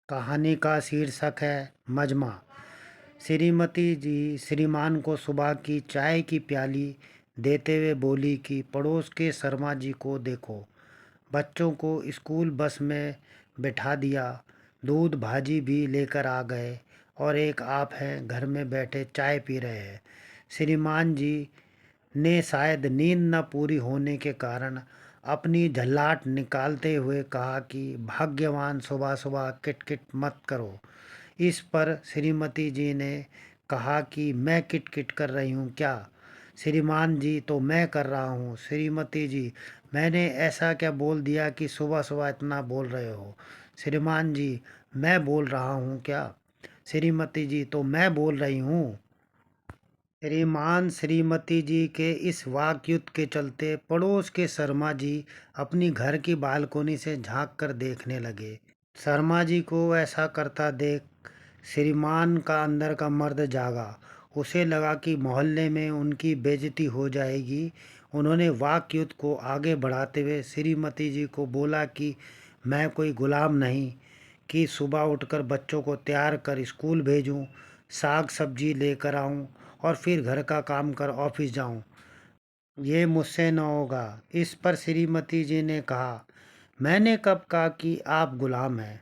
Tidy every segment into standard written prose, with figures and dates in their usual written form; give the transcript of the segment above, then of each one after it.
कहानी का शीर्षक है मजमा। श्रीमती जी श्रीमान को सुबह की चाय की प्याली देते हुए बोली कि पड़ोस के शर्मा जी को देखो, बच्चों को स्कूल बस में बिठा दिया, दूध भाजी भी लेकर आ गए और एक आप हैं घर में बैठे चाय पी रहे हैं। श्रीमान जी ने शायद नींद न पूरी होने के कारण अपनी झल्लाट निकालते हुए कहा कि भाग्यवान, सुबह सुबह किटकिट मत करो। इस पर श्रीमती जी ने कहा कि मैं किटकिट कर रही हूँ क्या? श्रीमान जी, तो मैं कर रहा हूँ। श्रीमती जी, मैंने ऐसा क्या बोल दिया कि सुबह सुबह इतना बोल रहे हो? श्रीमान जी, मैं बोल रहा हूँ क्या? श्रीमती जी, तो मैं बोल रही हूँ। श्रीमान श्रीमती जी के इस वाकयुक्त के चलते पड़ोस के शर्मा जी अपनी घर की बालकोनी से झांक कर देखने लगे। शर्मा जी को ऐसा करता देख श्रीमान का अंदर का मर्द जागा। उसे लगा कि मोहल्ले में उनकी बेइज्जती हो जाएगी। उन्होंने वाकयुक्त को आगे बढ़ाते हुए श्रीमती जी को बोला कि मैं कोई गुलाम नहीं कि सुबह उठकर बच्चों को तैयार कर स्कूल भेजूं, साग सब्जी लेकर आऊं और फिर घर का काम कर ऑफिस जाऊं। ये मुझसे न होगा। इस पर श्रीमती जी ने कहा, मैंने कब कहा कि आप गुलाम हैं?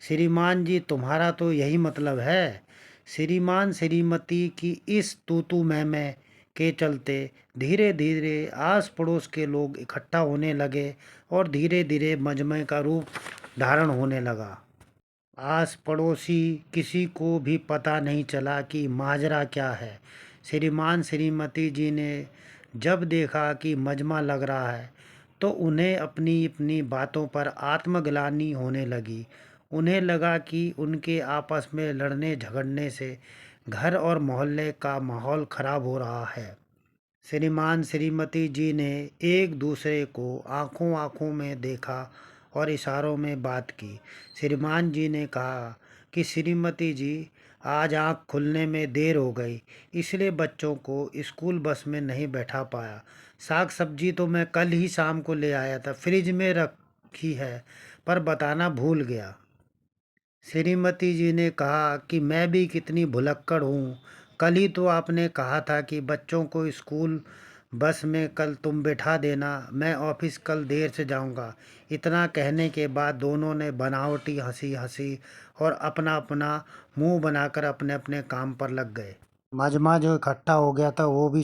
श्रीमान जी, तुम्हारा तो यही मतलब है। श्रीमान श्रीमती की इस तू मैं के चलते धीरे धीरे आस पड़ोस के लोग इकट्ठा होने लगे और धीरे धीरे मजमे का रूप धारण होने लगा। आस पड़ोसी किसी को भी पता नहीं चला कि माजरा क्या है। श्रीमान श्रीमती जी ने जब देखा कि मजमा लग रहा है तो उन्हें अपनी अपनी बातों पर आत्मग्लानि होने लगी। उन्हें लगा कि उनके आपस में लड़ने झगड़ने से घर और मोहल्ले का माहौल खराब हो रहा है। श्रीमान श्रीमती जी ने एक दूसरे को आंखों आंखों में देखा और इशारों में बात की। श्रीमान जी ने कहा कि श्रीमती जी, आज आंख खुलने में देर हो गई, इसलिए बच्चों को स्कूल बस में नहीं बैठा पाया। साग सब्जी तो मैं कल ही शाम को ले आया था, फ्रिज में रखी है, पर बताना भूल गया। श्रीमती जी ने कहा कि मैं भी कितनी भुलक्कड़ हूँ। कल ही तो आपने कहा था कि बच्चों को स्कूल बस में कल तुम बैठा देना, मैं ऑफिस कल देर से जाऊँगा। इतना कहने के बाद दोनों ने बनावटी हंसी हंसी और अपना अपना मुंह बनाकर अपने अपने काम पर लग गए। मजमा जो इकट्ठा हो गया था वो भी